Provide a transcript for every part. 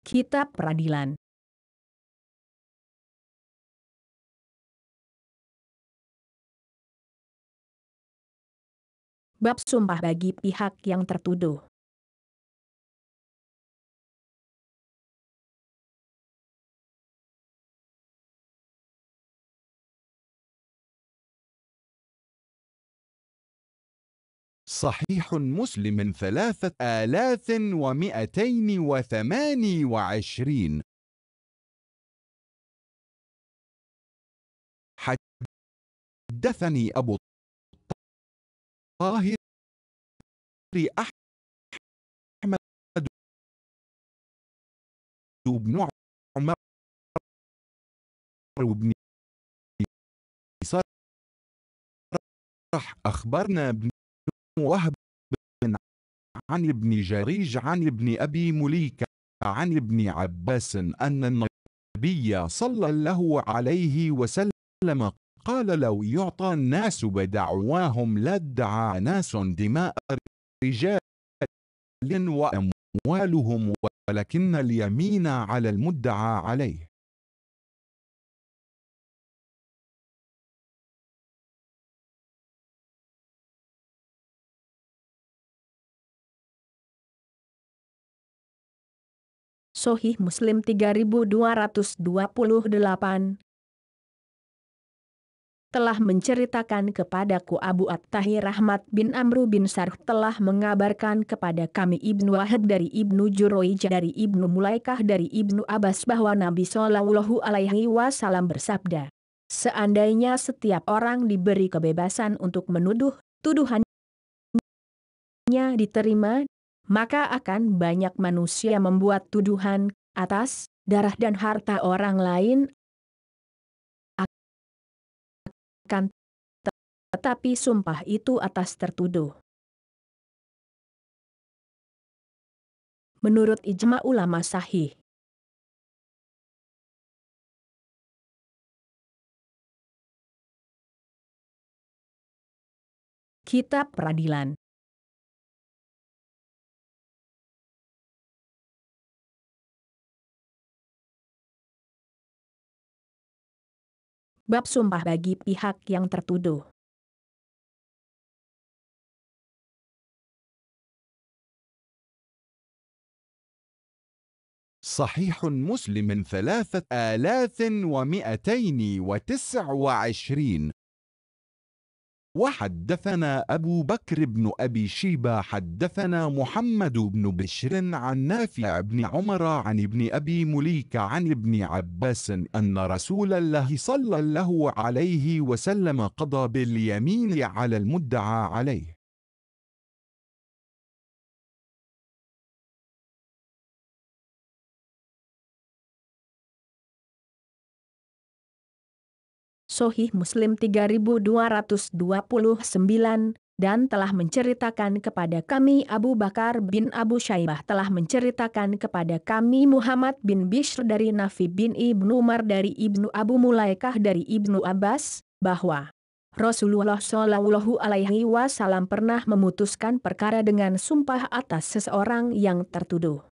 Kitab Peradilan. Bab sumpah bagi pihak yang tertuduh. صحيح مسلم 3228. حدثني أبو الطاهر أحمد بن عمر بن صرح أخبرنا ابن وهب عن ابن جريج عن ابن أبي مليكة عن ابن عباس أن النبي صلى الله عليه وسلم قال: لو يعطى الناس بدعواهم لادعى ناس دماء رجال وأموالهم، ولكن اليمين على المدعى عليه. Sahih Muslim 3228 telah menceritakan kepadaku Abu At-Tahir Rahmat bin Amru bin Sarh telah mengabarkan kepada kami Ibnu Wahab dari Ibnu Jurayj dari Ibnu Mulaikah dari Ibnu Abbas bahwa Nabi Shallallahu Alaihi Wasallam bersabda, seandainya setiap orang diberi kebebasan untuk menuduh, tuduhannya diterima, maka akan banyak manusia membuat tuduhan atas darah dan harta orang lain, akan tetapi sumpah itu atas tertuduh. Menurut ijma ulama sahih. Kitab Peradilan. Bab sumpah bagi pihak yang tertuduh. صحيح مسلم 3229. وحدثنا أبو بكر بن أبي شيبة حدثنا محمد بن بشر عن نافع بن عمر عن ابن أبي مليكة عن ابن عباس أن رسول الله صلى الله عليه وسلم قضى باليمين على المدعى عليه. Sahih Muslim 3229 dan telah menceritakan kepada kami Abu Bakar bin Abu Syaibah telah menceritakan kepada kami Muhammad bin Bishr dari Nafi bin Ibnu Umar dari Ibnu Abu Mulaikah dari Ibnu Abbas bahwa Rasulullah Shallallahu Alaihi Wasallam pernah memutuskan perkara dengan sumpah atas seseorang yang tertuduh.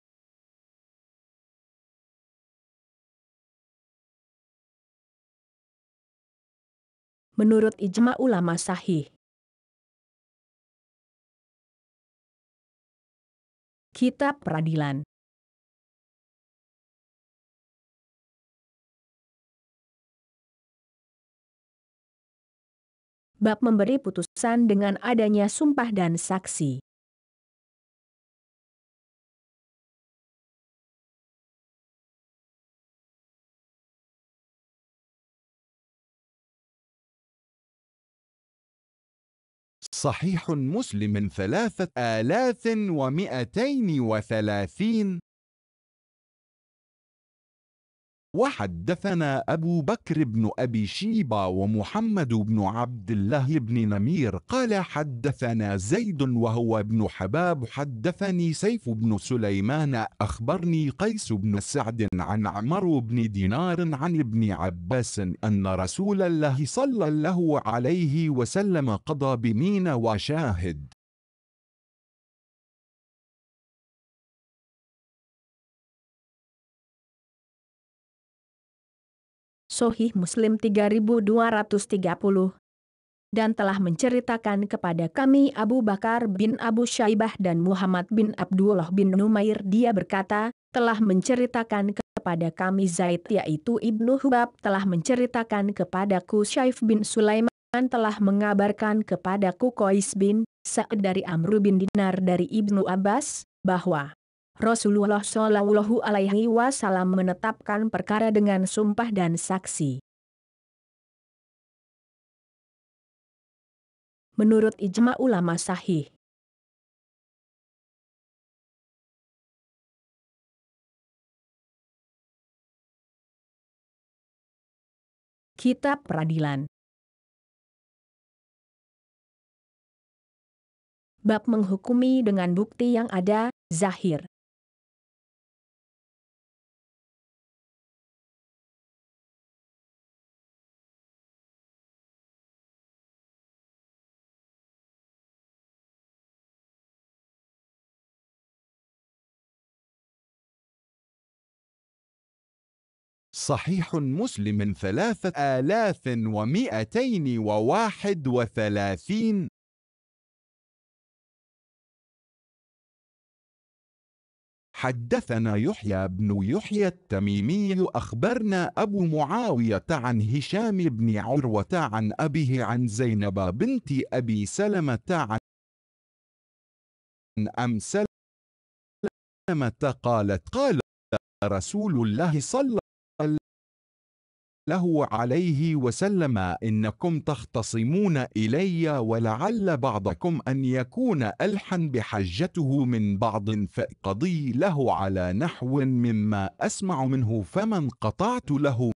Menurut ijma ulama sahih. Kitab Peradilan. Bab memberi putusan dengan adanya sumpah dan saksi. صحيح مسلم 3230. وحدثنا أبو بكر بن أبي شيبة ومحمد بن عبد الله بن نمير قال حدثنا زيد وهو ابن حباب حدثني سيف بن سليمان أخبرني قيس بن سعد عن عمرو بن دينار عن ابن عباس أن رسول الله صلى الله عليه وسلم قضى بمينى وشاهد. Sahih Muslim 3230, dan telah menceritakan kepada kami Abu Bakar bin Abu Syaibah dan Muhammad bin Abdullah bin Numair, dia berkata, telah menceritakan kepada kami Zaid yaitu Ibnu Hubab telah menceritakan kepadaku Syaif bin Sulaiman telah mengabarkan kepadaku Qais bin Sa'ad dari Amr bin Dinar dari Ibnu Abbas, bahwa Rasulullah Shallallahu Alaihi Wasallam menetapkan perkara dengan sumpah dan saksi. Menurut ijma ulama sahih. Kitab Peradilan. Bab menghukumi dengan bukti yang ada, zahir. صحيح مسلم 3231. حدثنا يحيى بن يحيى التميمي أخبرنا أبو معاوية عن هشام بن عروة عن أبيه عن زينب بنت أبي سلمة عن أم سلمة قالت قال رسول الله صلى الله عليه وسلم إنكم تختصمون إلي ولعل بعضكم أن يكون ألحن بحجته من بعض فقضي له على نحو مما أسمع منه فمن قطعت له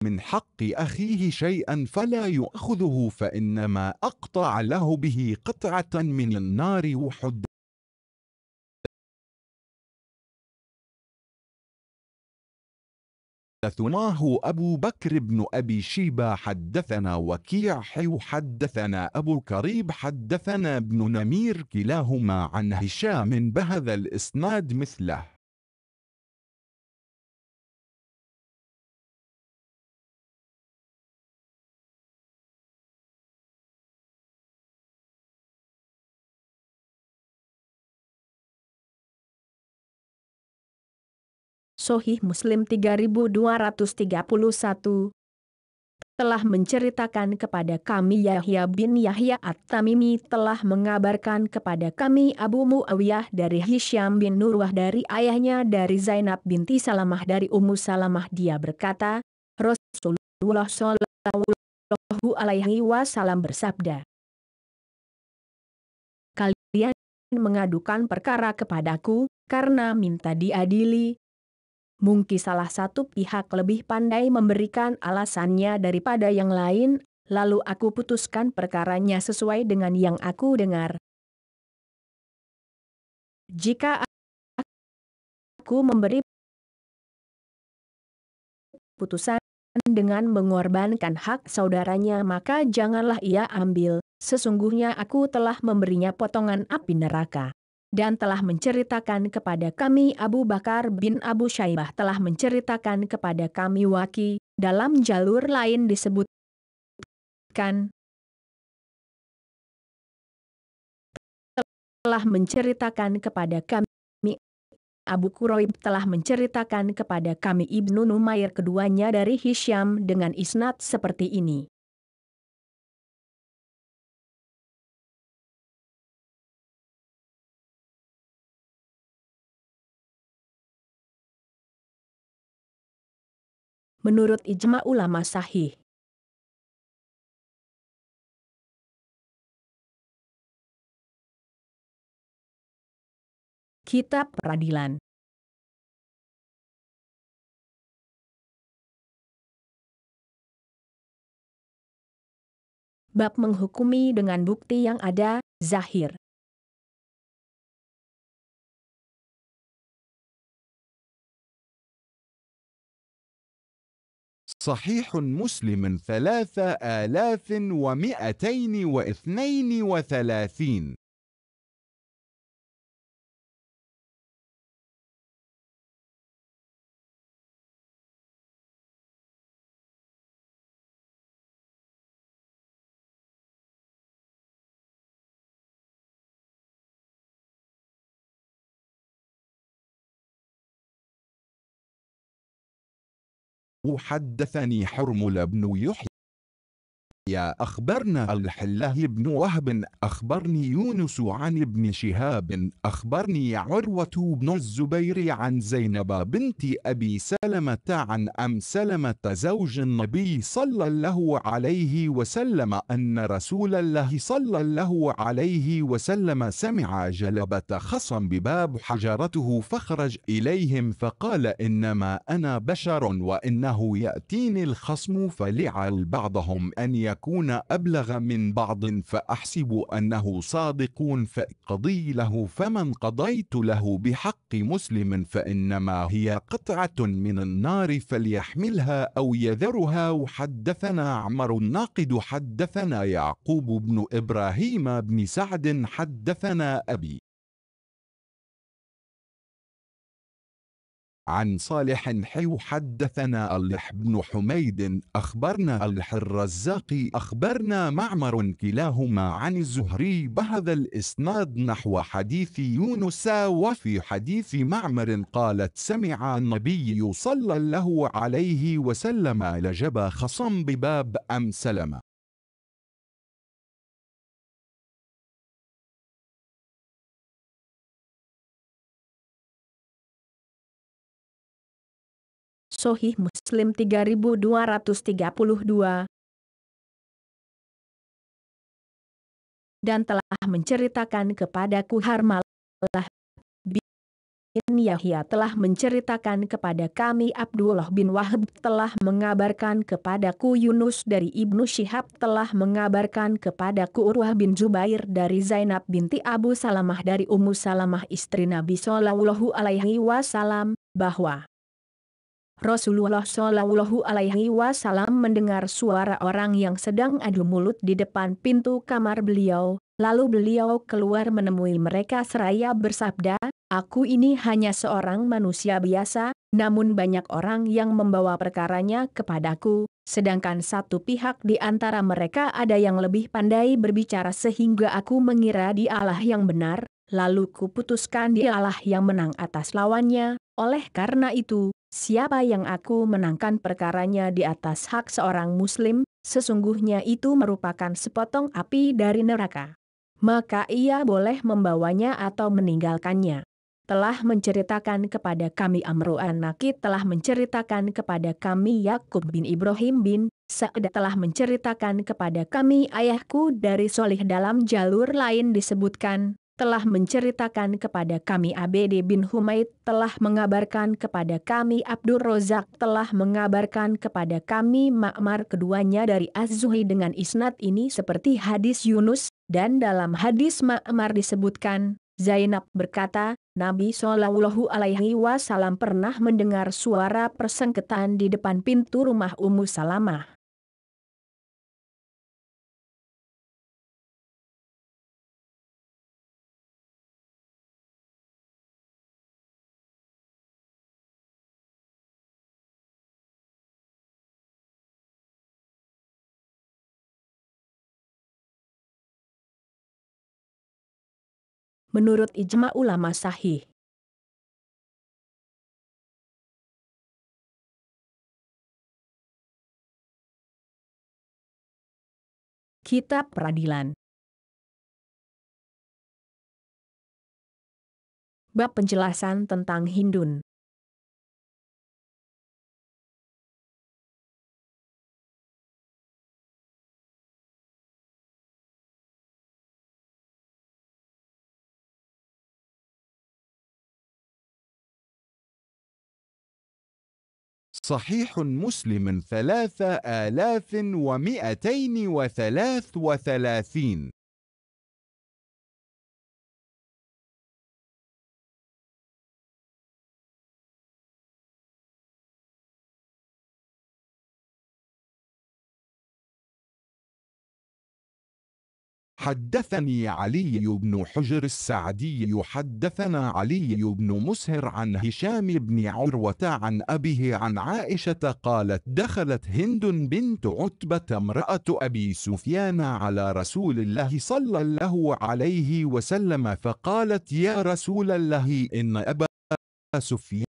من حق أخيه شيئا فلا يأخذه فإنما أقطع له به قطعة من النار وحد حدثناه أبو بكر بن أبي شيبة حدثنا وكيع حدثنا أبو كريب حدثنا ابن نمير كلاهما عن هشام بهذا الإسناد مثله. Sahih Muslim 3231 telah menceritakan kepada kami Yahya bin Yahya At-Tamimi telah mengabarkan kepada kami Abu Muawiyah dari Hisham bin Nurwah dari ayahnya dari Zainab binti Salamah dari Ummu Salamah, dia berkata, Rasulullah Shallallahu Alaihi Wasallam bersabda, kalian mengadukan perkara kepadaku karena minta diadili. Mungkin salah satu pihak lebih pandai memberikan alasannya daripada yang lain, lalu aku putuskan perkaranya sesuai dengan yang aku dengar. Jika aku memberi putusan dengan mengorbankan hak saudaranya, maka janganlah ia ambil, sesungguhnya aku telah memberinya potongan api neraka. Dan telah menceritakan kepada kami Abu Bakar bin Abu Syaibah telah menceritakan kepada kami Waki, dalam jalur lain disebutkan telah menceritakan kepada kami Abu Quraib telah menceritakan kepada kami Ibnu Numair, keduanya dari Hisham dengan isnad seperti ini. Menurut ijma ulama sahih. Kitab Peradilan. Bab menghukumi dengan bukti yang ada, zahir. صحيح مسلم 3232. حدثني حرمل بن يحيى أخبرنا الحلاه بن وهب أخبرني يونس عن ابن شهاب أخبرني عروة بن الزبير عن زينب بنت أبي سلمة عن أم سلمة زوج النبي صلى الله عليه وسلم أن رسول الله صلى الله عليه وسلم سمع جلبة خصم بباب حجرته فخرج إليهم فقال إنما أنا بشر وإنه يأتيني الخصم فلعل بعضهم أن يكون أبلغ من بعض فأحسب أنه صادق فقضي له فمن قضيت له بحق مسلم فإنما هي قطعة من النار فليحملها أو يذرها. وحدثنا عمر الناقد حدثنا يعقوب بن إبراهيم بن سعد حدثنا أبي عن صالح حدثنا الح بن حميد أخبرنا الح الرزاق أخبرنا معمر كلاهما عن الزهري بهذا الإسناد نحو حديث يونس. وفي حديث معمر قالت سمع النبي صلى الله عليه وسلم لجب خصم بباب أم سلمة. Sahih Muslim 3232 dan telah menceritakan kepadaku Harmalah bin Yahya telah menceritakan kepada kami Abdullah bin Wahab telah mengabarkan kepadaku Yunus dari Ibnu Syihab telah mengabarkan kepadaku Urwah bin Zubair dari Zainab binti Abu Salamah dari Ummu Salamah istri Nabi Shallallahu Alaihi Wasallam bahwa Rasulullah Shallallahu Alaihi Wasallam mendengar suara orang yang sedang adu mulut di depan pintu kamar beliau, lalu beliau keluar menemui mereka seraya bersabda, "Aku ini hanya seorang manusia biasa, namun banyak orang yang membawa perkaranya kepadaku, sedangkan satu pihak di antara mereka ada yang lebih pandai berbicara sehingga aku mengira dialah yang benar, lalu kuputuskan dialah yang menang atas lawannya, oleh karena itu, siapa yang aku menangkan perkaranya di atas hak seorang muslim, sesungguhnya itu merupakan sepotong api dari neraka. Maka ia boleh membawanya atau meninggalkannya." Telah menceritakan kepada kami Amru an-Naqid telah menceritakan kepada kami Yakub bin Ibrahim bin Sa'ad telah menceritakan kepada kami ayahku dari Solih dalam jalur lain disebutkan telah menceritakan kepada kami Abd bin Humaid telah mengabarkan kepada kami Abdur Razak telah mengabarkan kepada kami Ma'mar keduanya dari Az-Zuhri dengan isnad ini seperti hadis Yunus, dan dalam hadis Ma'mar disebutkan Zainab berkata, Nabi Shallallahu Alaihi Wasallam pernah mendengar suara persengketaan di depan pintu rumah Ummu Salamah. Menurut ijma ulama sahih. Kitab Peradilan. Bab penjelasan tentang Hindun. صحيح مسلم 3233. حدثني علي بن حجر السعدي حدثنا علي بن مسهر عن هشام بن عروة عن أبيه عن عائشة قالت دخلت هند بنت عتبة امرأة أبي سفيان على رسول الله صلى الله عليه وسلم فقالت يا رسول الله إن أبا سفيان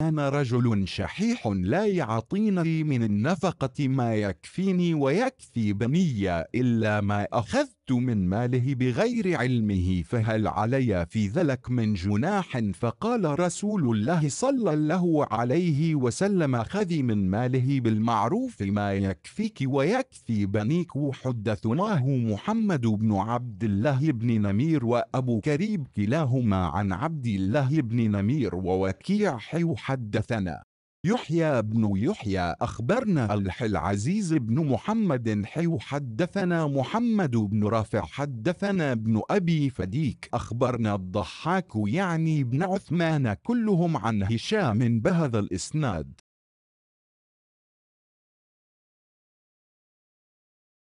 سفيان رجل شحيح لا يعطيني من النفقة ما يكفيني ويكفي بني إلا ما أخذت من ماله بغير علمه، فهل علي في ذلك من جناح؟ فقال رسول الله صلى الله عليه وسلم: خذي من ماله بالمعروف ما يكفيك ويكفي بنيك. حدثناه محمد بن عبد الله بن نمير وأبو كريب كلاهما عن عبد الله بن نمير ووكيع. حدثنا يحيى بن يحيى أخبرنا العزيز بن محمد حدثنا محمد بن رافع حدثنا ابن أبي فديك أخبرنا الضحاك يعني بن عثمان كلهم عن هشام بهذا الإسناد.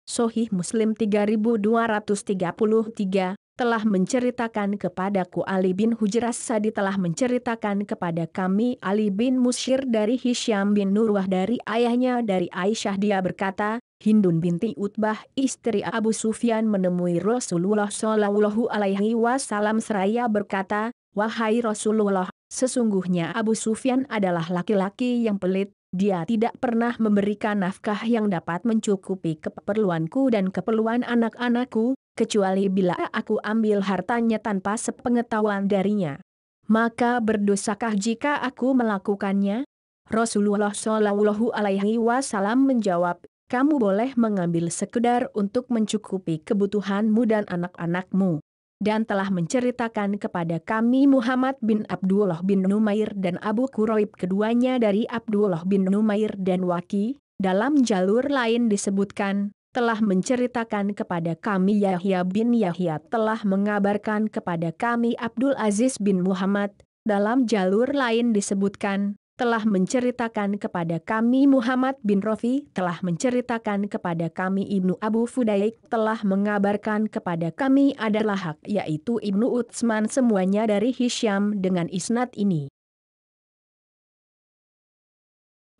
Sahih Muslim 3233 telah menceritakan kepadaku Ali bin Hujr As-Sadi telah menceritakan kepada kami Ali bin Musyir dari Hisham bin Nurwah dari ayahnya dari Aisyah. Dia berkata, Hindun binti Utbah istri Abu Sufyan menemui Rasulullah Shallallahu Alaihi Wasallam seraya berkata, wahai Rasulullah, sesungguhnya Abu Sufyan adalah laki-laki yang pelit. Dia tidak pernah memberikan nafkah yang dapat mencukupi keperluanku dan keperluan anak-anakku, kecuali bila aku ambil hartanya tanpa sepengetahuan darinya. Maka berdosakah jika aku melakukannya? Rasulullah Shallallahu Alaihi Wasallam menjawab, kamu boleh mengambil sekedar untuk mencukupi kebutuhanmu dan anak-anakmu. Dan telah menceritakan kepada kami Muhammad bin Abdullah bin Numair dan Abu Quraib keduanya dari Abdullah bin Numair dan Waki. Dalam jalur lain disebutkan, telah menceritakan kepada kami Yahya bin Yahya telah mengabarkan kepada kami Abdul Aziz bin Muhammad. Dalam jalur lain disebutkan, telah menceritakan kepada kami Muhammad bin Rafi, telah menceritakan kepada kami Ibnu Abu Fudaik, telah mengabarkan kepada kami adalah Hak yaitu Ibnu Utsman, semuanya dari Hisham dengan isnad ini.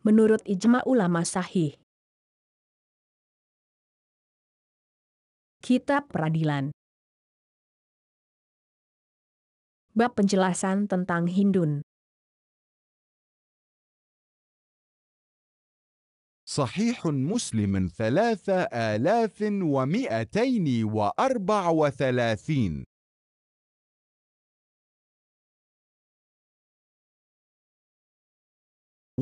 Menurut ijma ulama sahih. Kitab Peradilan. Bab penjelasan tentang Hindun. صحيح مسلم 3234.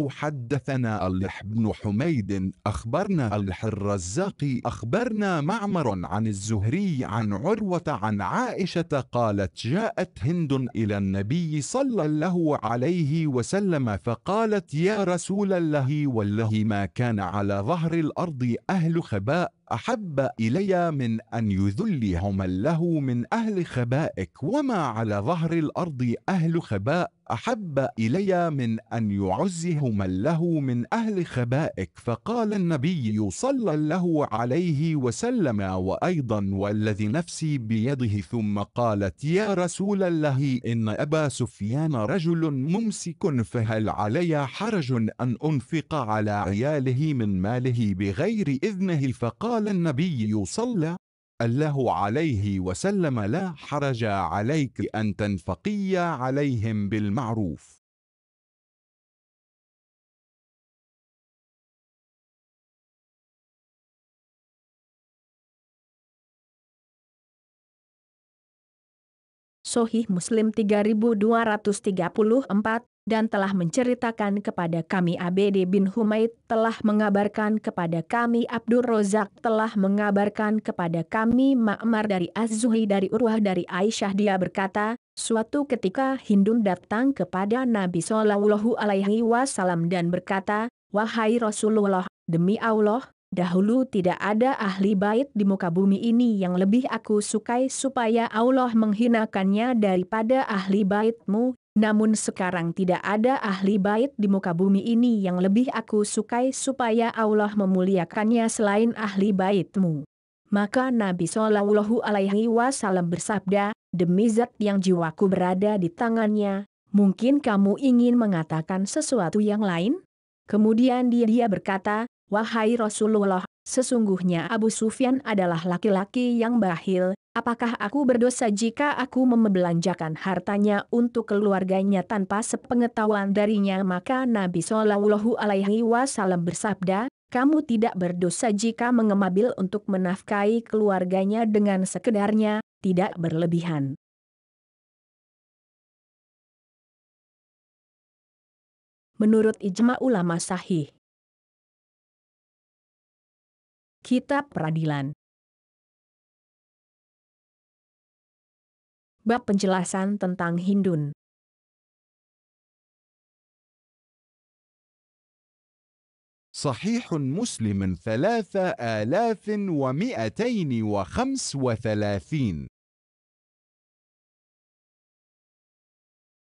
حدثنا الح بن حميد أخبرنا الرزاق أخبرنا معمر عن الزهري عن عروة عن عائشة قالت جاءت هند إلى النبي صلى الله عليه وسلم فقالت يا رسول الله والله ما كان على ظهر الأرض أهل خباء أحب إلي من أن يذلهم الله من أهل خبائك، وما على ظهر الأرض أهل خباء أحب إلي من أن يعزهم الله من أهل خبائك. فقال النبي صلى الله عليه وسلم وأيضا والذي نفسي بيده، ثم قالت يا رسول الله إن أبا سفيان رجل ممسك، فهل علي حرج أن أنفق على عياله من ماله بغير إذنه؟ فقال النبي صلى الله عليه وسلم لا حرج عليك أن تنفقي عليهم بالمعروف. Sahih Muslim 3234 dan telah menceritakan kepada kami Abd bin Humaid telah mengabarkan kepada kami Abdur Razak telah mengabarkan kepada kami Ma'mar dari Az-Zuhri dari Urwah dari Aisyah. Dia berkata, suatu ketika Hindun datang kepada Nabi Shallallahu Alaihi Wasallam dan berkata, wahai Rasulullah, demi Allah, dahulu tidak ada ahli bait di muka bumi ini yang lebih aku sukai supaya Allah menghinakannya daripada ahli baitmu. Namun sekarang tidak ada ahli bait di muka bumi ini yang lebih aku sukai supaya Allah memuliakannya selain ahli baitmu. Maka Nabi Shallallahu Alaihi Wasallam bersabda, demi zat yang jiwaku berada di tangannya, mungkin kamu ingin mengatakan sesuatu yang lain? Kemudian dia berkata, wahai Rasulullah, sesungguhnya Abu Sufyan adalah laki-laki yang bakhil. Apakah aku berdosa jika aku membelanjakan hartanya untuk keluarganya tanpa sepengetahuan darinya?" Maka Nabi Shallallahu Alaihi Wasallam bersabda, "Kamu tidak berdosa jika mengambil untuk menafkahi keluarganya dengan sekedarnya, tidak berlebihan." Menurut ijma ulama sahih. Kitab Peradilan. Bab penjelasan tentang Hindun. صحيح مسلم 3235.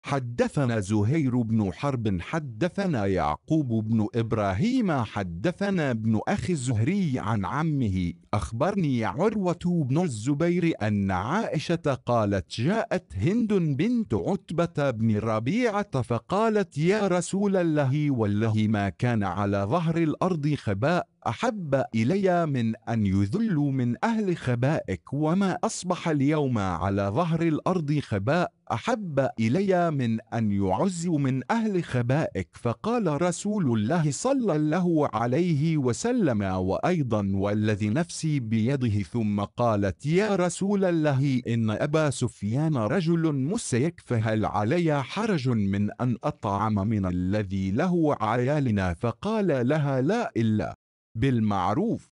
حدثنا زهير بن حرب حدثنا يعقوب بن إبراهيم حدثنا ابن أخي الزهري عن عمه أخبرني عروة بن الزبير أن عائشة قالت: جاءت هند بنت عتبة بن ربيعة فقالت: يا رسول الله، والله ما كان على ظهر الأرض خباء أحب إلي من أن يذلوا من أهل خبائك، وما أصبح اليوم على ظهر الأرض خباء أحب إلي من أن يعزوا من أهل خبائك. فقال رسول الله صلى الله عليه وسلم: وأيضا والذي نفسي بيده. ثم قالت: يا رسول الله، إن أبا سفيان رجل مسيك، فهل علي حرج من أن أطعم من الذي له عيالنا؟ فقال لها: لا، إلا بالمعروف.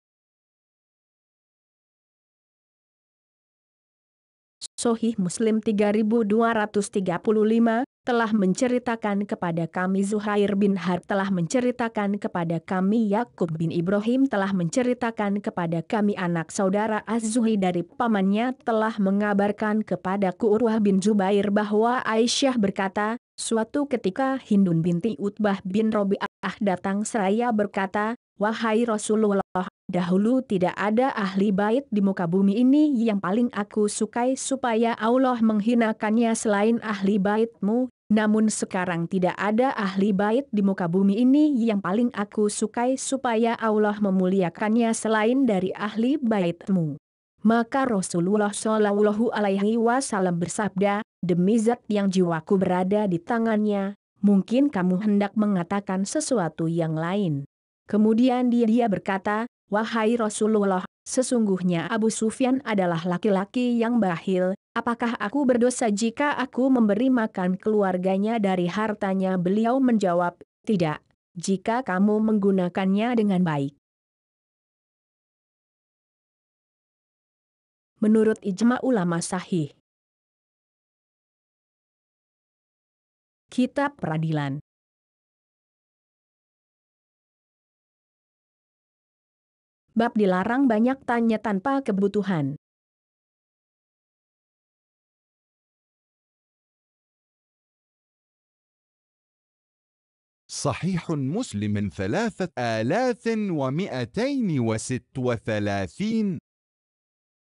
Sahih Muslim 3235 telah menceritakan kepada kami Zuhair bin Harb telah menceritakan kepada kami Yakub bin Ibrahim telah menceritakan kepada kami anak saudara Az-Zuhri dari pamannya telah mengabarkan kepadaku Urwah bin Zubair bahwa Aisyah berkata, suatu ketika Hindun binti Utbah bin Robi'ah datang seraya berkata, "Wahai Rasulullah, dahulu tidak ada ahli bait di muka bumi ini yang paling aku sukai supaya Allah menghinakannya selain ahli baitmu, namun sekarang tidak ada ahli bait di muka bumi ini yang paling aku sukai supaya Allah memuliakannya selain dari ahli baitmu." Maka Rasulullah Shallallahu Alaihi Wasallam bersabda, "Demi zat yang jiwaku berada di tangannya, mungkin kamu hendak mengatakan sesuatu yang lain." Kemudian dia berkata, "Wahai Rasulullah, sesungguhnya Abu Sufyan adalah laki-laki yang bakhil. Apakah aku berdosa jika aku memberi makan keluarganya dari hartanya?" Beliau menjawab, "Tidak, jika kamu menggunakannya dengan baik." Menurut ijma ulama sahih. Kitab Peradilan. Bab dilarang banyak tanya tanpa kebutuhan. صحيح مسلم 3236.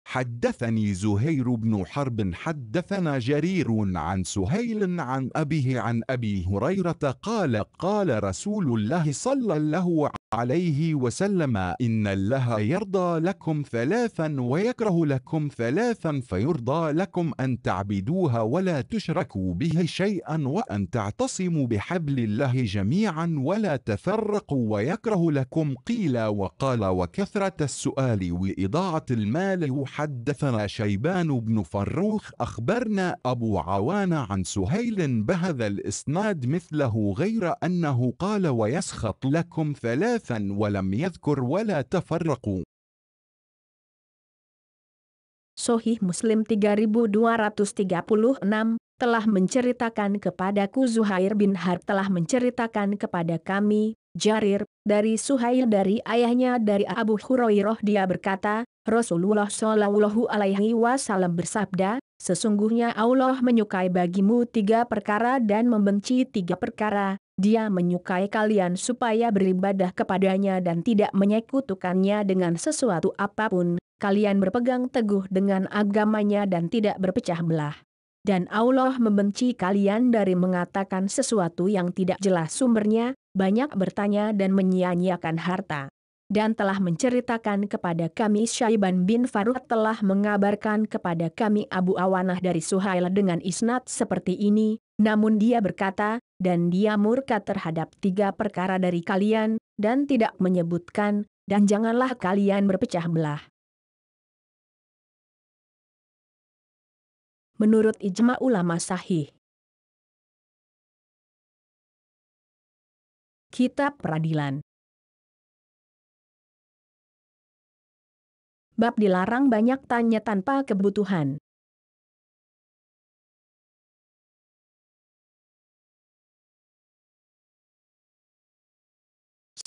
حدثني زهير بن حرب حدثنا جرير عن سهيل عن أبيه عن أبي هريرة قال: قال رسول الله صلى الله عليه وسلم: إن الله يرضى لكم ثلاثا ويكره لكم ثلاثا، فيرضى لكم أن تعبدوها ولا تشركوا به شيئا، وأن تعتصموا بحبل الله جميعا ولا تفرقوا، ويكره لكم قيل وقال وكثرة السؤال وإضاعة المال. حدثنا شيبان بن فروخ أخبرنا أبو عوان عن سهيل بهذا الإسناد مثله، غير أنه قال: ويسخط لكم ثلاثا، ولم يذكر ولا تفرقوا. Sahih Muslim 3236 telah menceritakan kepadaku Zuhair bin Harb telah menceritakan kepada kami Jarir dari Suhail dari ayahnya dari Abu Hurairah. Dia berkata, Rasulullah Shallallahu Alaihi Wasallam bersabda, "Sesungguhnya Allah menyukai bagimu 3 perkara dan membenci 3 perkara. Dia menyukai kalian supaya beribadah kepadanya dan tidak menyekutukannya dengan sesuatu apapun. Kalian berpegang teguh dengan agamanya dan tidak berpecah belah. Dan Allah membenci kalian dari mengatakan sesuatu yang tidak jelas sumbernya, banyak bertanya dan menyia-nyiakan harta." dan telah menceritakan kepada kami Syaiban bin Faruh telah mengabarkan kepada kami Abu Awanah dari Suhail dengan isnad seperti ini, namun dia berkata, dan dia murka terhadap 3 perkara dari kalian, dan tidak menyebutkan, dan janganlah kalian berpecah belah. Menurut ijma ulama sahih. Kitab Peradilan. Bab dilarang banyak tanya tanpa kebutuhan.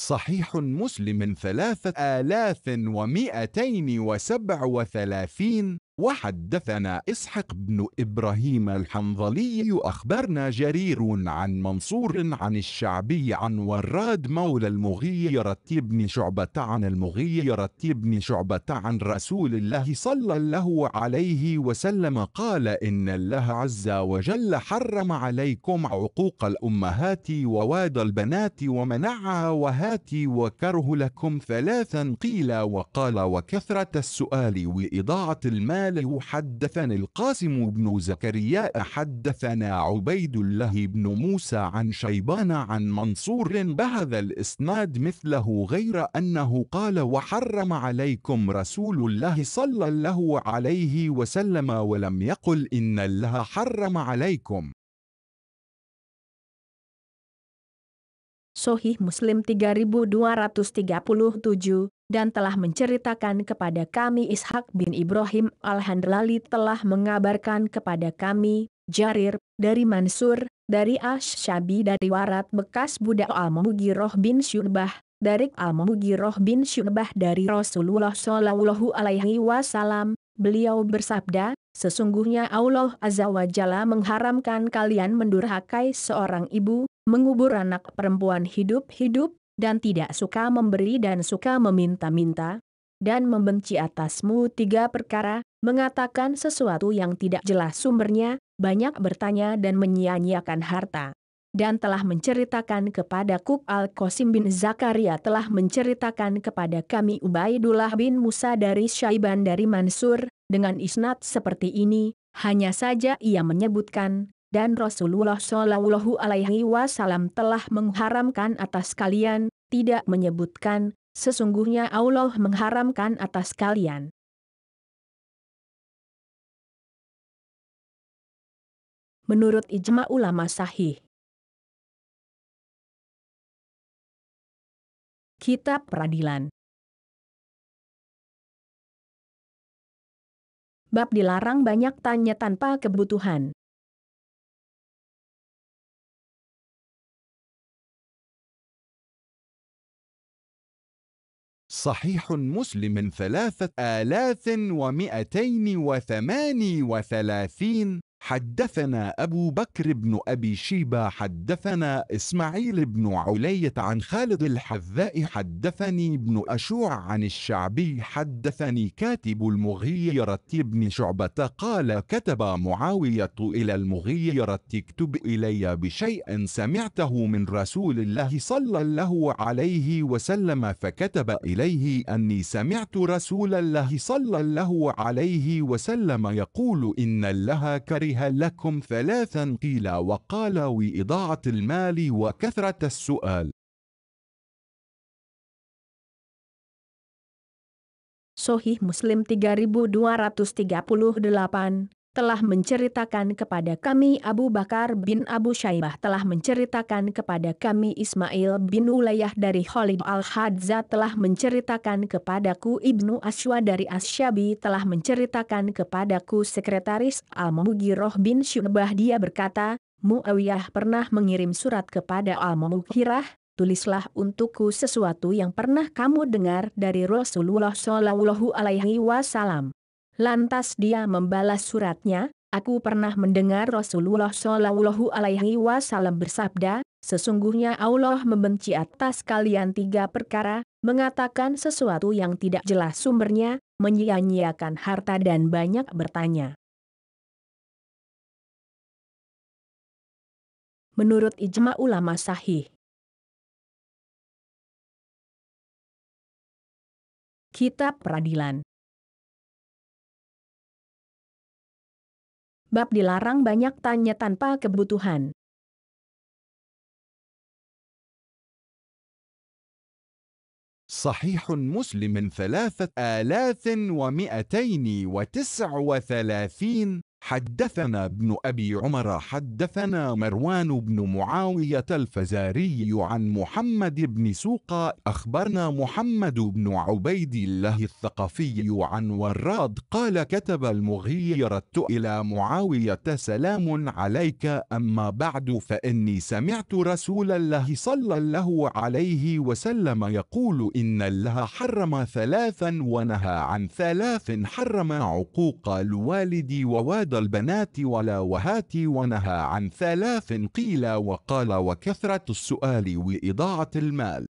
صحيح مسلم 3237. وحدثنا إسحاق بن إبراهيم الحنظلي أخبرنا جرير عن منصور عن الشعبي عن وراد مولى المغيرة بن شعبة عن المغيرة بن شعبة عن رسول الله صلى الله عليه وسلم قال إن الله عز وجل حرم عليكم عقوق الأمهات وواد البنات ومنعها وهاتي وكره لكم 3 قيل وقال وكثرة السؤال وإضاعة المال. حدثني القاسم بن زكريا حدثنا عبيد الله بن موسى عن شيبان عن منصور بهذا الإسناد مثله غير أنه قال وحرم عليكم رسول الله صلى الله عليه وسلم ولم يقل إن الله حرم عليكم. Sahih Muslim 3237, dan telah menceritakan kepada kami Ishak bin Ibrahim Al-Handlali telah mengabarkan kepada kami, Jarir, dari Mansur, dari Asy-Syabi dari Warat bekas budak Al-Mughirah bin Syu'bah, dari Al-Mughirah bin Syu'bah dari Rasulullah Shallallahu Alaihi Wasallam, beliau bersabda, sesungguhnya Allah Azza wa Jalla mengharamkan kalian mendurhakai seorang ibu, mengubur anak perempuan hidup-hidup, dan tidak suka memberi dan suka meminta-minta, dan membenci atasmu 3 perkara, mengatakan sesuatu yang tidak jelas sumbernya, banyak bertanya dan menyia-nyiakan harta. Dan telah menceritakan kepadaku Al-Qasim bin Zakaria telah menceritakan kepada kami Ubaidullah bin Musa dari Syaiban dari Mansur, dengan isnad seperti ini, hanya saja ia menyebutkan, dan Rasulullah Shallallahu Alaihi Wasallam telah mengharamkan atas kalian, tidak menyebutkan, sesungguhnya Allah mengharamkan atas kalian. Menurut ijma ulama sahih. Kitab Peradilan. Bab dilarang banyak tanya tanpa kebutuhan. صحيح مسلم 3238. حدثنا أبو بكر بن أبي شيبة حدثنا إسماعيل بن علية عن خالد الحذاء حدثني ابن أشوع عن الشعبي حدثني كاتب المغيرة بن شعبة قال كتب معاوية إلى المغيرة اكتب إلي بشيء سمعته من رسول الله صلى الله عليه وسلم فكتب إليه أني سمعت رسول الله صلى الله عليه وسلم يقول إن الله كره لكم 3 قيل وقال وإضاعة المال وكثرة السؤال. Sahih Muslim 3238, telah menceritakan kepada kami Abu Bakar bin Abu Syaibah telah menceritakan kepada kami Ismail bin Ulayyah dari Khalid Al-Hadza telah menceritakan kepadaku Ibnu Aswa dari Asy-Syabi telah menceritakan kepadaku sekretaris Al-Mughirah bin Syu'bah dia berkata, Muawiyah pernah mengirim surat kepada Al-Mughirah, tulislah untukku sesuatu yang pernah kamu dengar dari Rasulullah Shallallahu Alaihi Wasallam. Lantas dia membalas suratnya, aku pernah mendengar Rasulullah Shallallahu Alaihi Wasallam bersabda, sesungguhnya Allah membenci atas kalian 3 perkara, mengatakan sesuatu yang tidak jelas sumbernya, menyia-nyiakan harta dan banyak bertanya. Menurut ijma ulama sahih. Kitab Peradilan. Bab dilarang banyak tanya tanpa kebutuhan. صحيح مسلم 3239. حدثنا ابن أبي عمر حدثنا مروان بن معاوية الفزاري عن محمد بن سوقة أخبرنا محمد بن عبيد الله الثقفي عن وراد قال كتب المغيرة إلى معاوية سلام عليك أما بعد فإني سمعت رسول الله صلى الله عليه وسلم يقول إن الله حرم ثلاثا ونهى عن ثلاث حرم عقوق الوالد وواد البنات ولا وهات ونهى عن ثلاث قيل وقال وكثرة السؤال وإضاعة المال.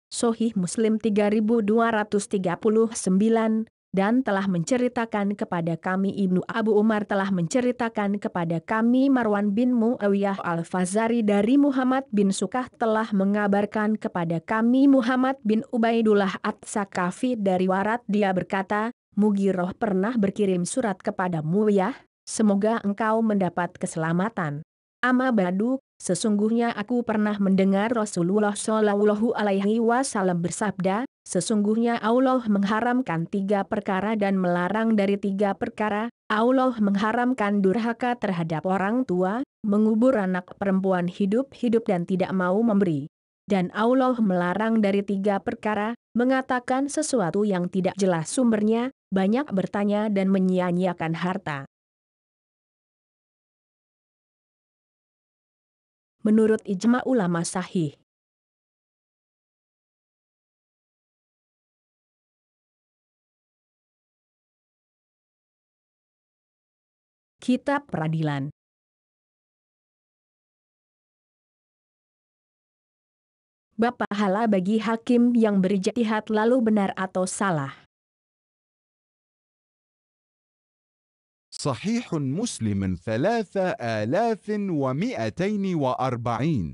Sahih Muslim 3239, dan telah menceritakan kepada kami Ibnu Abu Umar telah menceritakan kepada kami Marwan bin Muawiyah al-Fazari dari Muhammad bin Sukah telah mengabarkan kepada kami Muhammad bin Ubaidullah At-Sakafi dari Warat dia berkata, Mughirah pernah berkirim surat kepada Muawiyah, semoga engkau mendapat keselamatan. Amma ba'du, sesungguhnya aku pernah mendengar Rasulullah Shallallahu Alaihi Wasallam bersabda, sesungguhnya Allah mengharamkan 3 perkara dan melarang dari 3 perkara. Allah mengharamkan durhaka terhadap orang tua, mengubur anak perempuan hidup-hidup dan tidak mau memberi. Dan Allah melarang dari 3 perkara, mengatakan sesuatu yang tidak jelas sumbernya, banyak bertanya dan menyia-nyiakan harta. Menurut ijma ulama sahih. Kitab Peradilan. Bab pahala bagi hakim yang berijtihad lalu benar atau salah. صحيح مسلم 3240.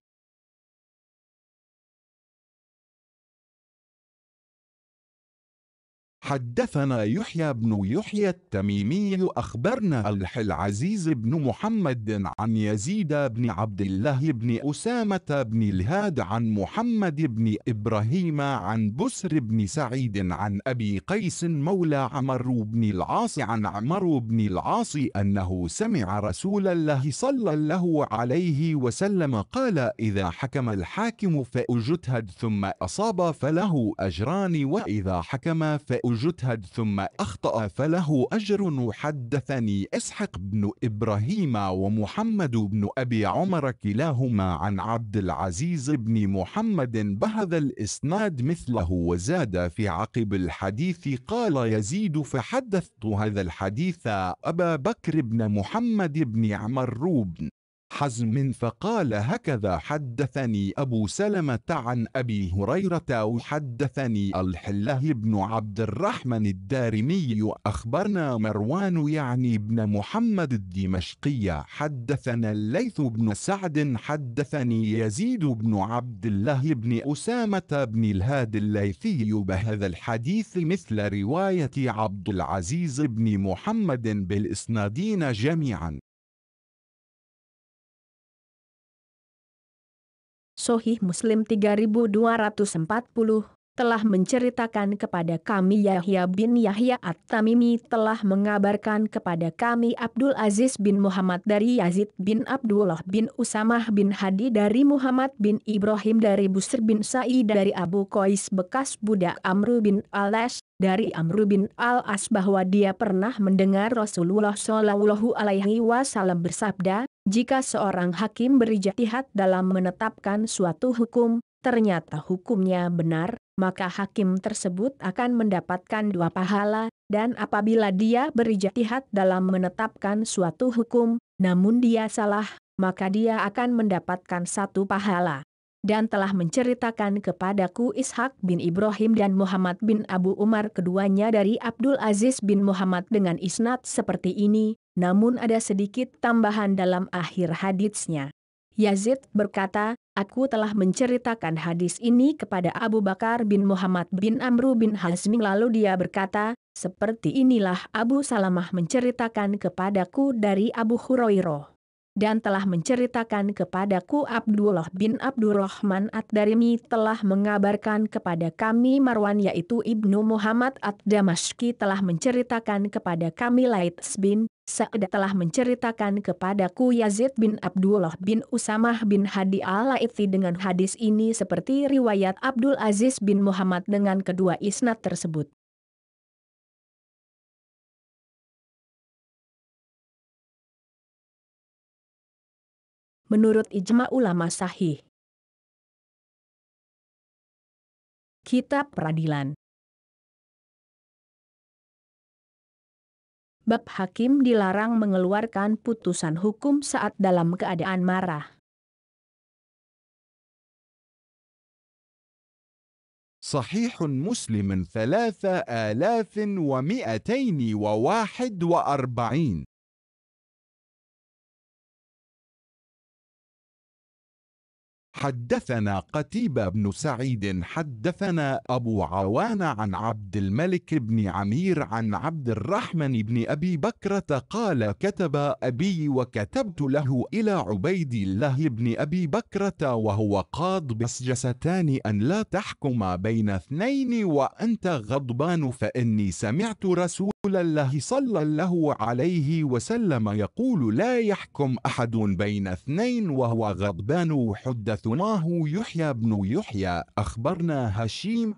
حدثنا يحيى بن يحيى التميمي أخبرنا العزيز بن محمد عن يزيد بن عبد الله بن أسامة بن الهاد عن محمد بن إبراهيم عن بسر بن سعيد عن أبي قيس مولى عمرو بن العاص عن عمرو بن العاص أنه سمع رسول الله صلى الله عليه وسلم قال إذا حكم الحاكم فأجتهد ثم أصاب فله أجران وإذا حكم فأجتهد ثم أخطأ فله أجر. حدثني إسحاق بن إبراهيم ومحمد بن أبي عمر كلاهما عن عبد العزيز بن محمد بهذا الإسناد مثله وزاد في عقب الحديث قال يزيد فحدثت هذا الحديث أبا بكر بن محمد بن عمرو بن حزم فقال هكذا حدثني أبو سلمة عن أبي هريرة وحدثني الحله بن عبد الرحمن الدارمي أخبرنا مروان يعني بن محمد الدمشقي حدثنا الليث بن سعد حدثني يزيد بن عبد الله بن أسامة بن الهاد الليثي بهذا الحديث مثل رواية عبد العزيز بن محمد بالإسنادين جميعا. Sahih Muslim 3240, telah menceritakan kepada kami Yahya bin Yahya At-Tamimi telah mengabarkan kepada kami Abdul Aziz bin Muhammad dari Yazid bin Abdullah bin Usamah bin Hadi dari Muhammad bin Ibrahim dari Busr bin Sa'id dari Abu Qais bekas budak Amru bin Al-As dari Amru bin Al-As bahwa dia pernah mendengar Rasulullah Shallallahu Alaihi Wasallam bersabda, jika seorang hakim berijtihad dalam menetapkan suatu hukum, ternyata hukumnya benar, maka hakim tersebut akan mendapatkan 2 pahala, dan apabila dia berijtihad dalam menetapkan suatu hukum, namun dia salah, maka dia akan mendapatkan 1 pahala. Dan telah menceritakan kepadaku Ishak bin Ibrahim dan Muhammad bin Abu Umar keduanya dari Abdul Aziz bin Muhammad dengan isnad seperti ini, namun ada sedikit tambahan dalam akhir haditsnya. Yazid berkata, Aku telah menceritakan hadis ini kepada Abu Bakar bin Muhammad bin Amru bin Hazmi, lalu dia berkata, seperti inilah Abu Salamah menceritakan kepadaku dari Abu Hurairah. Dan telah menceritakan kepadaku Abdullah bin Abdurrahman Ad-Darimi telah mengabarkan kepada kami Marwan yaitu Ibnu Muhammad Ad-Damashqi telah menceritakan kepada kami Laits bin Sa'ad telah menceritakan kepadaku Yazid bin Abdullah bin Usamah bin Hadi al-Laitsi dengan hadis ini seperti riwayat Abdul Aziz bin Muhammad dengan kedua isnad tersebut. Menurut ijma ulama sahih. Kitab Peradilan. Bab hakim dilarang mengeluarkan putusan hukum saat dalam keadaan marah. صحيح مسلم 3241. حدثنا قتيبة بن سعيد حدثنا أبو عوان عن عبد الملك بن عمير عن عبد الرحمن بن أبي بكرة قال كتب أبي وكتبت له إلى عبيد الله بن أبي بكرة وهو قاض بسجستان أن لا تحكم بين اثنين وأنت غضبان فإني سمعت رسول الله صلى الله عليه وسلم يقول لا يحكم أحد بين اثنين وهو غضبان. حدثناه يحيى بن يحيى أخبرنا هشيم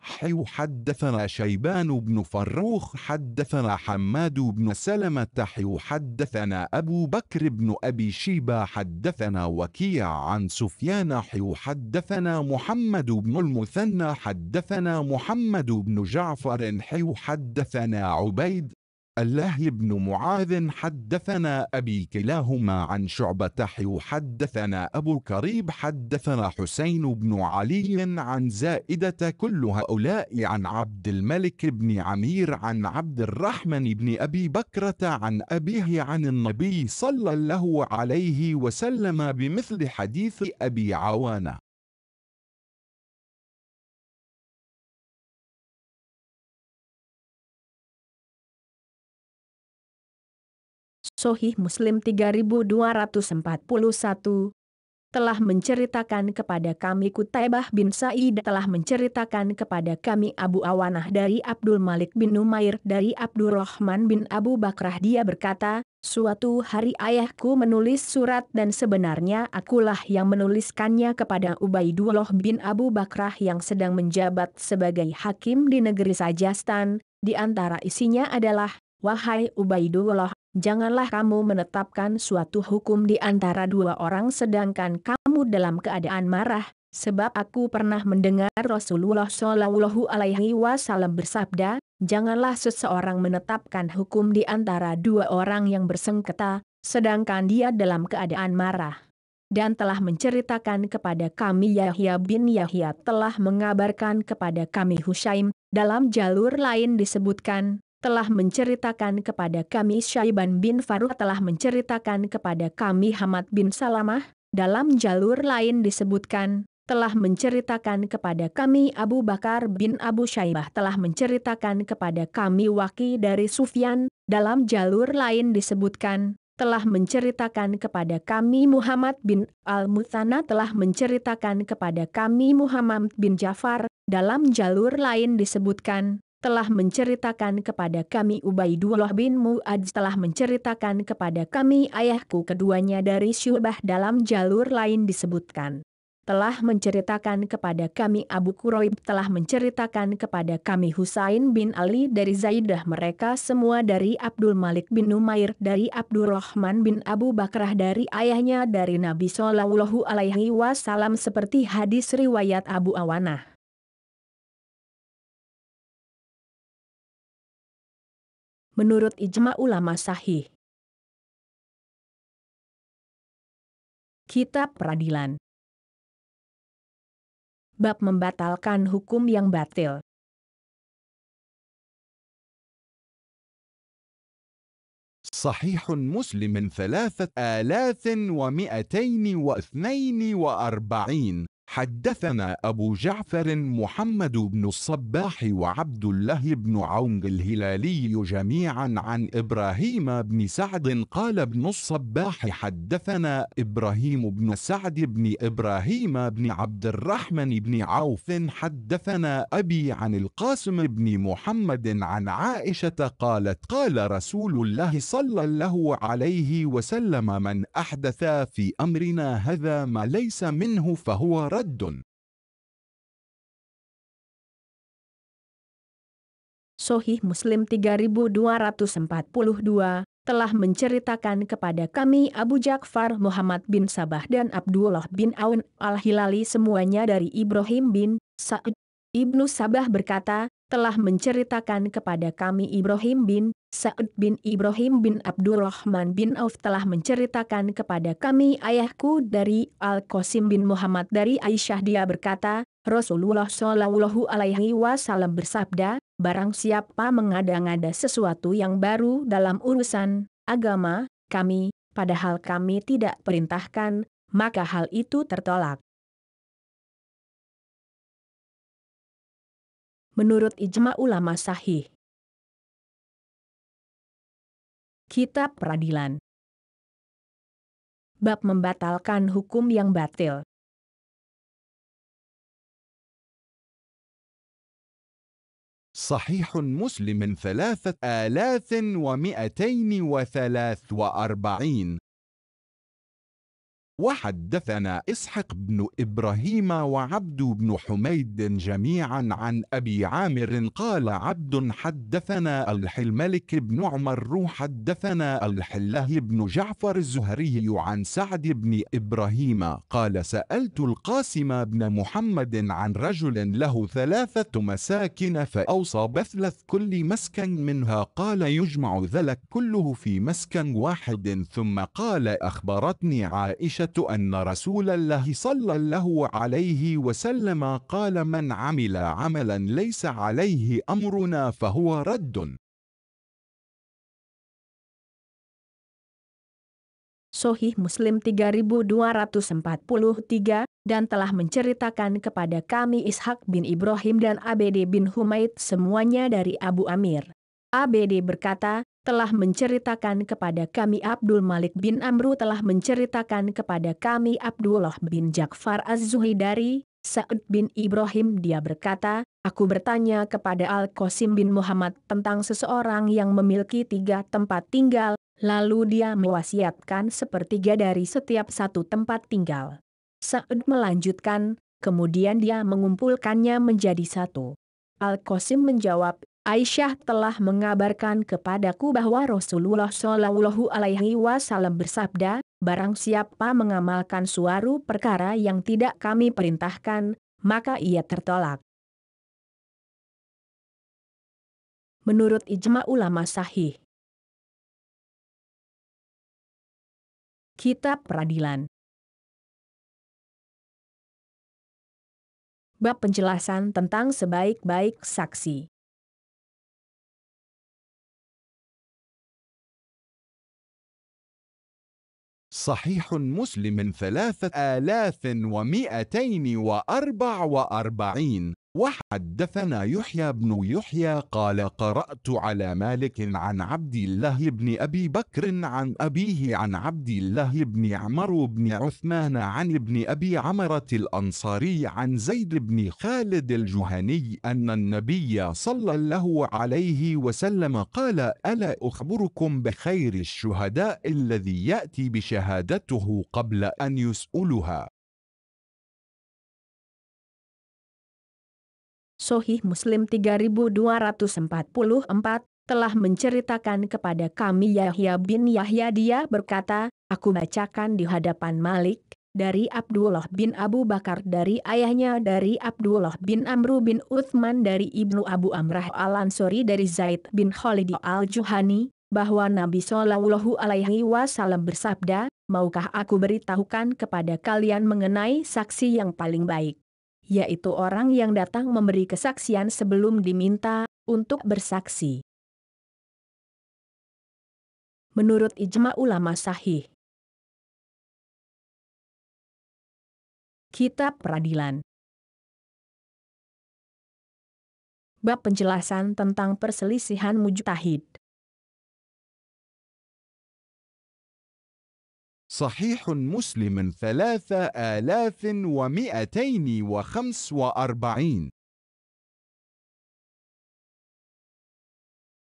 حدثنا شيبان بن فروخ حدثنا حماد بن سلمة حدثنا أبو بكر بن أبي شيبة حدثنا وكيع عن سفيان حدثنا محمد بن المثنى حدثنا محمد بن جعفر حدثنا عبيد الله بن معاذ حدثنا أبي كلاهما عن شعبة حدثنا أبو كريب حدثنا حسين بن علي عن زائدة كل هؤلاء عن عبد الملك بن عمير عن عبد الرحمن بن أبي بكرة عن أبيه عن النبي صلى الله عليه وسلم بمثل حديث أبي عوانة. Sahih Muslim 3241 telah menceritakan kepada kami Qutaibah bin Sa'id telah menceritakan kepada kami Abu Awanah dari Abdul Malik bin Numair dari Abdurrahman bin Abu Bakrah, dia berkata, suatu hari ayahku menulis surat dan sebenarnya akulah yang menuliskannya kepada Ubaidullah bin Abu Bakrah yang sedang menjabat sebagai hakim di negeri Sajastan. Di antara isinya adalah, wahai Ubaidullah, janganlah kamu menetapkan suatu hukum di antara dua orang sedangkan kamu dalam keadaan marah, sebab aku pernah mendengar Rasulullah Shallallahu Alaihi Wasallam bersabda, janganlah seseorang menetapkan hukum di antara dua orang yang bersengketa, sedangkan dia dalam keadaan marah. Dan telah menceritakan kepada kami Yahya bin Yahya telah mengabarkan kepada kami Hushaim, dalam jalur lain disebutkan, telah menceritakan kepada kami Syaiban bin Faruq telah menceritakan kepada kami Hamad bin Salamah, dalam jalur lain disebutkan, telah menceritakan kepada kami Abu Bakar bin Abu Syaibah telah menceritakan kepada kami Waki dari Sufyan, dalam jalur lain disebutkan, telah menceritakan kepada kami Muhammad bin Al-Muthanna telah menceritakan kepada kami Muhammad bin Ja'far, dalam jalur lain disebutkan, telah menceritakan kepada kami Ubaidullah bin Mu'adz telah menceritakan kepada kami ayahku keduanya dari Syu'bah, dalam jalur lain disebutkan, telah menceritakan kepada kami Abu Quraib telah menceritakan kepada kami Husain bin Ali dari Zaidah, mereka semua dari Abdul Malik bin Numair dari Abdurrahman bin Abu Bakrah dari ayahnya dari Nabi Shallallahu Alaihi Wasallam seperti hadis riwayat Abu Awanah. Menurut ijma ulama sahih. Kitab Peradilan. Bab membatalkan hukum yang batil. صحيح مسلم 3242. حدثنا أبو جعفر محمد بن الصباح وعبد الله بن عون الهلالي جميعا عن إبراهيم بن سعد قال ابن الصباح حدثنا إبراهيم بن سعد بن إبراهيم بن عبد الرحمن بن عوف حدثنا أبي عن القاسم بن محمد عن عائشة قالت قال رسول الله صلى الله عليه وسلم من أحدث في أمرنا هذا ما ليس منه فهو رد. Sahih Muslim 3242 telah menceritakan kepada kami Abu Ja'far Muhammad bin Sabah dan Abdullah bin Aun al-Hilali semuanya dari Ibrahim bin Sa'id. Ibnu Sabah berkata, telah menceritakan kepada kami Ibrahim bin Sa'id bin Ibrahim bin Abdurrahman bin Auf telah menceritakan kepada kami ayahku dari Al-Qasim bin Muhammad dari Aisyah dia berkata, Rasulullah Shallallahu Alaihi Wasallam bersabda, barang siapa mengada-ngada sesuatu yang baru dalam urusan agama kami, padahal kami tidak perintahkan, maka hal itu tertolak. Menurut ijma ulama sahih. Kitab Peradilan. Bab membatalkan hukum yang batil. صحيح مسلم 3243. وحدثنا إسحاق بن إبراهيم وعبد بن حميد جميعا عن أبي عامر قال عبد حدثنا الملك بن عمر حدثنا الحله بن جعفر الزهري عن سعد بن إبراهيم قال سألت القاسم بن محمد عن رجل له 3 مساكن فأوصى بثلث كل مسكن منها قال يجمع ذلك كله في مسكن واحد ثم قال أخبرتني عائشة أن رسول الله صلى الله عليه وسلم قال من عمل عملا ليس عليه أمرنا فهو رد. Sahih Muslim 3243 dan telah menceritakan kepada kami Ishaq bin Ibrahim dan Abd bin Humaid semuanya dari Abu Amir. Abd berkata, telah menceritakan kepada kami Abdul Malik bin Amru telah menceritakan kepada kami Abdullah bin Ja'far Az-Zuhri dari Sa'id bin Ibrahim dia berkata, aku bertanya kepada Al-Qasim bin Muhammad tentang seseorang yang memiliki 3 tempat tinggal, lalu dia mewasiatkan 1/3 dari setiap 1 tempat tinggal. Sa'id melanjutkan, kemudian dia mengumpulkannya menjadi 1. Al-Qasim menjawab, Aisyah telah mengabarkan kepadaku bahwa Rasulullah Shallallahu Alaihi Wasallam bersabda, barang siapa mengamalkan suatu perkara yang tidak kami perintahkan, maka ia tertolak. Menurut ijma ulama sahih. Kitab Peradilan. Bab penjelasan tentang sebaik-baik saksi. صحيح مسلم 3244. وحدثنا يحيى بن يحيى قال قرأت على مالك عن عبد الله بن أبي بكر عن أبيه عن عبد الله بن عمرو بن عثمان عن ابن أبي عمرة الأنصاري عن زيد بن خالد الجهني أن النبي صلى الله عليه وسلم قال ألا أخبركم بخير الشهداء الذي يأتي بشهادته قبل أن يسألها. Sahih Muslim 3244 telah menceritakan kepada kami Yahya bin Yahya dia berkata, aku bacakan di hadapan Malik, dari Abdullah bin Abu Bakar dari ayahnya dari Abdullah bin Amru bin Uthman dari Ibnu Abu Amrah al-Ansori dari Zaid bin Khalid al-Juhani, bahwa Nabi Shallallahu Alaihi Wasallam bersabda, maukah aku beritahukan kepada kalian mengenai saksi yang paling baik? Yaitu orang yang datang memberi kesaksian sebelum diminta untuk bersaksi. Menurut ijma ulama sahih. Kitab Peradilan. Bab penjelasan tentang perselisihan mujtahid. صحيح مسلم 3245.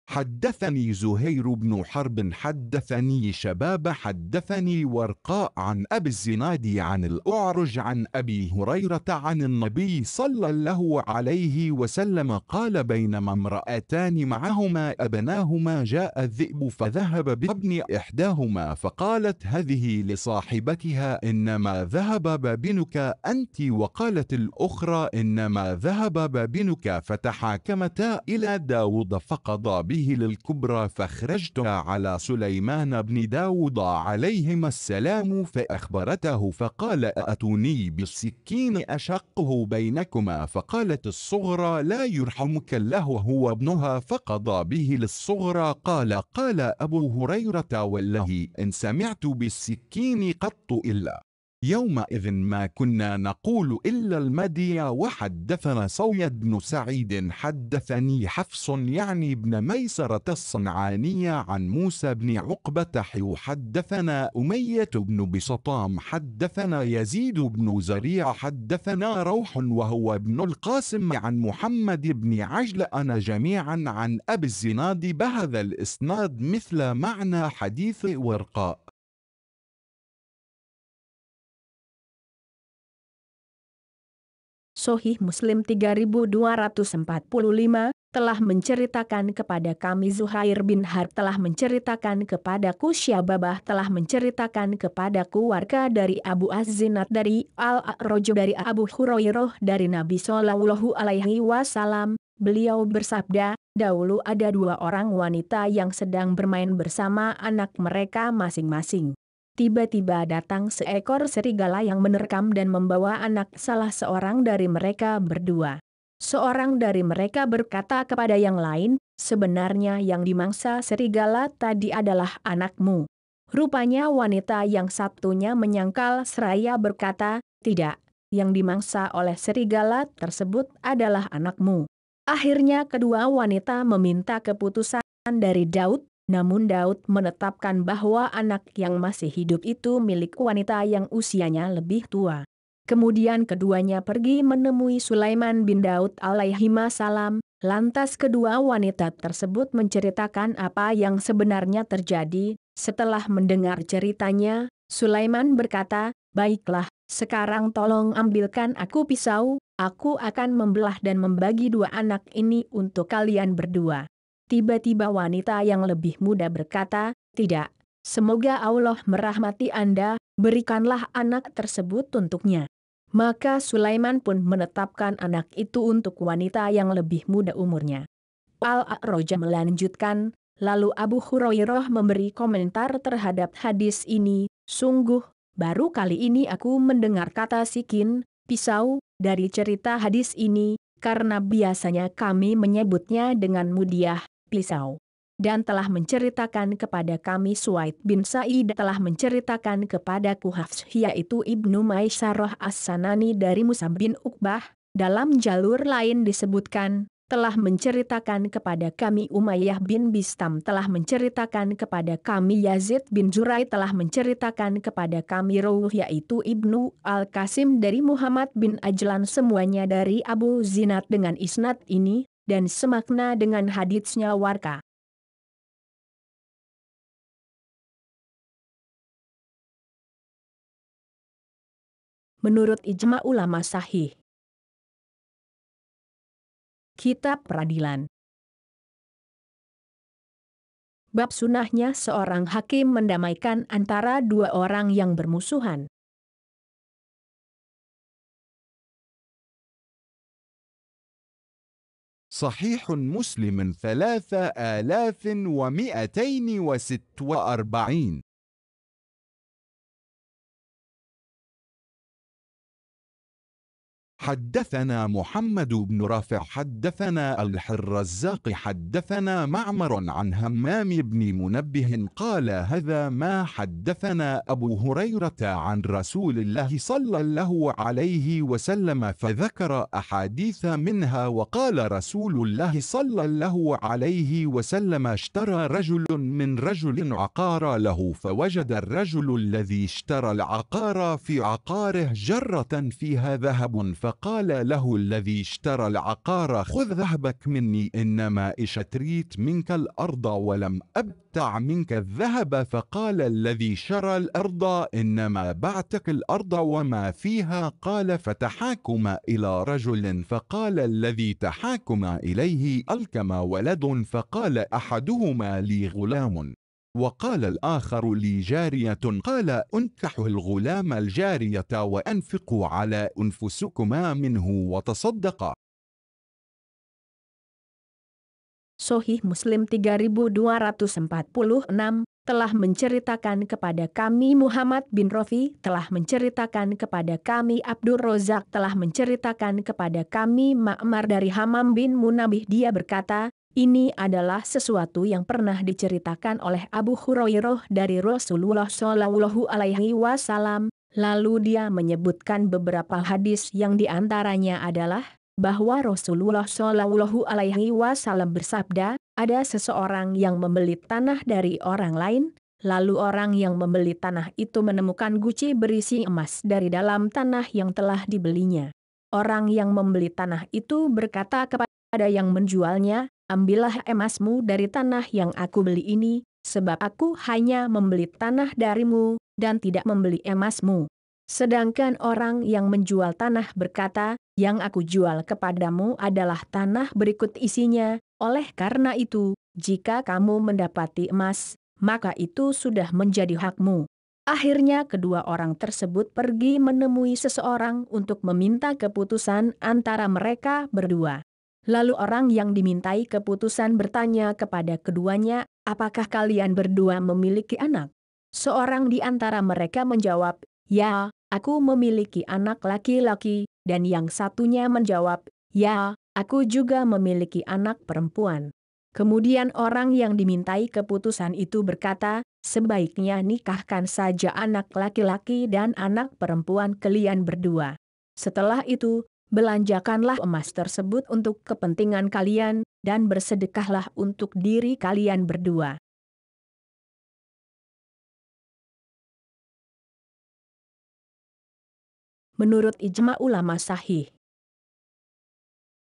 حدثني زهير بن حرب حدثني شباب حدثني ورقاء عن أبي الزناد عن الأعرج عن أبي هريرة عن النبي صلى الله عليه وسلم قال بينما امرأتان معهما أبناهما جاء الذئب فذهب بابن إحداهما فقالت هذه لصاحبتها إنما ذهب بابنك أنت، وقالت الأخرى إنما ذهب بابنك، فتحاكمتا إلى داود فقضى به للكبرى فخرجت على سليمان بن داود عليهما السلام فأخبرته فقال أتوني بالسكين أشقه بينكما، فقالت الصغرى لا يرحمك الله هو ابنها فقضى به للصغرى. قال أبو هريرة والله إن سمعت بالسكين قط إلا يومئذ ما كنا نقول إلا المدي. وحدثنا صويد بن سعيد حدثني حفص يعني بن ميسرة الصنعانية عن موسى بن عقبة حدثنا أمية بن بسطام حدثنا يزيد بن زريع حدثنا روح وهو ابن القاسم عن محمد بن عجلان جميعا عن أبي الزناد بهذا الإسناد مثل معنى حديث ورقاء. Sahih Muslim 3245 telah menceritakan kepada kami Zuhair bin Harb telah menceritakan kepadaku Syababah telah menceritakan kepadaku warga dari Abu Az-Zinad dari Al-A'raj dari Abu Hurairah dari Nabi Shallallahu Alaihi Wasallam. Beliau bersabda, dahulu ada dua orang wanita yang sedang bermain bersama anak mereka masing-masing. Tiba-tiba datang seekor serigala yang menerkam dan membawa anak salah seorang dari mereka berdua. Seorang dari mereka berkata kepada yang lain, sebenarnya yang dimangsa serigala tadi adalah anakmu. Rupanya wanita yang satunya menyangkal seraya berkata, tidak, yang dimangsa oleh serigala tersebut adalah anakmu. Akhirnya kedua wanita meminta keputusan dari Daud. Namun Daud menetapkan bahwa anak yang masih hidup itu milik wanita yang usianya lebih tua. Kemudian keduanya pergi menemui Sulaiman bin Daud alaihissalam. Lantas kedua wanita tersebut menceritakan apa yang sebenarnya terjadi. Setelah mendengar ceritanya, Sulaiman berkata, baiklah, sekarang tolong ambilkan aku pisau, aku akan membelah dan membagi dua anak ini untuk kalian berdua. Tiba-tiba wanita yang lebih muda berkata, tidak, semoga Allah merahmati Anda, berikanlah anak tersebut untuknya. Maka Sulaiman pun menetapkan anak itu untuk wanita yang lebih muda umurnya. Al-A'raj melanjutkan, lalu Abu Hurairah memberi komentar terhadap hadis ini, sungguh, baru kali ini aku mendengar kata sikin, pisau, dari cerita hadis ini, karena biasanya kami menyebutnya dengan mudiah, pisau. Dan telah menceritakan kepada kami Suwaid bin Sa'id telah menceritakan kepadaku Hafs yaitu Ibnu Maisarah As-Sanani dari Musa bin Uqbah, dalam jalur lain disebutkan, telah menceritakan kepada kami Umayyah bin Bistam telah menceritakan kepada kami Yazid bin Zurai telah menceritakan kepada kami Rawh yaitu Ibnu Al-Qasim dari Muhammad bin Ajlan semuanya dari Abu Zinad dengan isnad ini, dan semakna dengan haditsnya Warqa. Menurut ijma ulama sahih. Kitab Peradilan. Bab sunahnya seorang hakim mendamaikan antara dua orang yang bermusuhan. صحيح مسلم 3246. حدثنا محمد بن رافع حدثنا الرزاق حدثنا معمر عن همام بن منبه قال هذا ما حدثنا أبو هريرة عن رسول الله صلى الله عليه وسلم، فذكر أحاديث منها وقال رسول الله صلى الله عليه وسلم اشترى رجل من رجل عقار له، فوجد الرجل الذي اشترى العقار في عقاره جرة فيها ذهب، فقال له الذي اشترى العقار خذ ذهبك مني، إنما اشتريت منك الأرض ولم أبتع منك الذهب. فقال الذي شرى الأرض إنما بعتك الأرض وما فيها. قال فتحاكم إلى رجل، فقال الذي تحاكم إليه ألكم ولد، فقال أحدهما لي غلام وقال الآخر لي جارية، قال أنكحوا الغلام الجارية وأنفقوا على أنفسكما منه وتصدقا. Sahih Muslim 3246 telah menceritakan kepada kami Muhammad bin Rafi, telah menceritakan kepada kami Abdur Razak, telah menceritakan kepada kami Ma'mar dari Hamam bin Munabih. Dia berkata, ini adalah sesuatu yang pernah diceritakan oleh Abu Hurairah dari Rasulullah Shallallahu Alaihi Wasallam. Lalu dia menyebutkan beberapa hadis yang diantaranya adalah bahwa Rasulullah Shallallahu Alaihi Wasallam bersabda, ada seseorang yang membeli tanah dari orang lain, lalu orang yang membeli tanah itu menemukan guci berisi emas dari dalam tanah yang telah dibelinya. Orang yang membeli tanah itu berkata kepada yang menjualnya, ambillah emasmu dari tanah yang aku beli ini, sebab aku hanya membeli tanah darimu dan tidak membeli emasmu. Sedangkan orang yang menjual tanah berkata, yang aku jual kepadamu adalah tanah berikut isinya, oleh karena itu, jika kamu mendapati emas, maka itu sudah menjadi hakmu. Akhirnya kedua orang tersebut pergi menemui seseorang untuk meminta keputusan antara mereka berdua. Lalu orang yang dimintai keputusan bertanya kepada keduanya, apakah kalian berdua memiliki anak? Seorang di antara mereka menjawab, ya, aku memiliki anak laki-laki, dan yang satunya menjawab, ya, aku juga memiliki anak perempuan. Kemudian orang yang dimintai keputusan itu berkata, sebaiknya nikahkan saja anak laki-laki dan anak perempuan kalian berdua. Setelah itu, belanjakanlah emas tersebut untuk kepentingan kalian, dan bersedekahlah untuk diri kalian berdua. Menurut ijma ulama sahih,